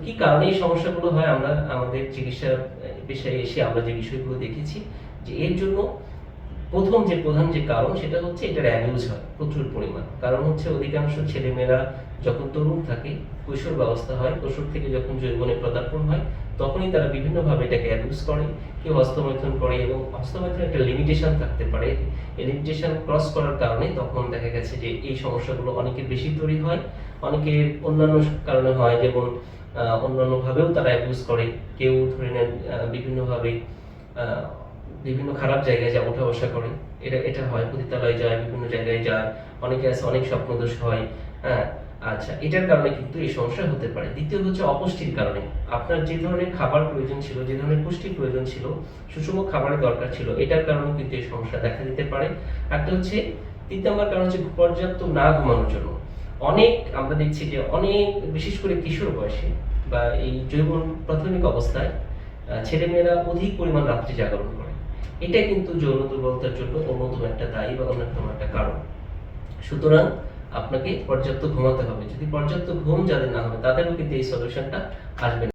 কি কারণে এই সমস্যাগুলো হয় আমরা আমাদের চিকিৎসা পেশায় এসে আমরা যে বিষয়গুলো দেখেছি যে এর জন্য প্রধান যে কারণ সেটা হচ্ছে এটার অ্যাবিউজ হয় প্রচুর পরিমাণ। কারণ হচ্ছে অধিকাংশ ছেলেমেয়েরা যখন তরুণ থাকে, কৈশোর হয়, কৈশোর থেকে যখন যৌবনে পদার্পণ হয়, তখনই তারা বিভিন্নভাবে এটাকে অ্যাবিউজ করে। কেউ হস্তমৈথুন করে এবং হস্তমৈথুনের একটা লিমিটেশন থাকতে পারে। এই লিমিটেশন ক্রস করার কারণে তখন দেখা গেছে যে এই সমস্যাগুলো অনেকের বেশি তৈরি হয়, অনেকের অন্যান্য কারণে হয়, যেমন অন্যান্যভাবেও তারা অ্যাবিউজ করে। কেউ ধরে নেন বিভিন্নভাবে বিভিন্ন খারাপ জায়গায় যা ওঠা বসা করে, এটা এটা হয়, পতিতালয়ে যায়, বিভিন্ন জায়গায় যায়, অনেকে আছে অনেক স্বপ্নদোষ হয়। হ্যাঁ, আচ্ছা, এটার কারণে কিন্তু এই সমস্যা হতে পারে। দ্বিতীয় হচ্ছে অপুষ্টির কারণে। আপনার যে ধরনের খাবার প্রয়োজন ছিল, যে ধরনের পুষ্টির প্রয়োজন ছিল, সুষম খাবারের দরকার ছিল, এটার কারণে কিন্তু এই সমস্যা দেখা দিতে পারে। একটা হচ্ছে ৩ নম্বর কারণ হচ্ছে পর্যাপ্ত না ঘুমানোর জন্য। অনেক আমরা দেখছি যে অনেক, বিশেষ করে কিশোর বয়সে বা এই যৌবন প্রাথমিক অবস্থায় ছেলেমেয়েরা অধিক পরিমাণ রাত্রি জাগরণ করে। এটা কিন্তু যৌন দুর্বলতার জন্য অন্যতম একটা দায়ী বা অন্যতম একটা কারণ। সুতরাং আপনাকে পর্যাপ্ত ঘুমাতে হবে। যদি পর্যাপ্ত ঘুম যাদের না হবে তাদেরও কিন্তু এই সলিউশনটা আসবে না।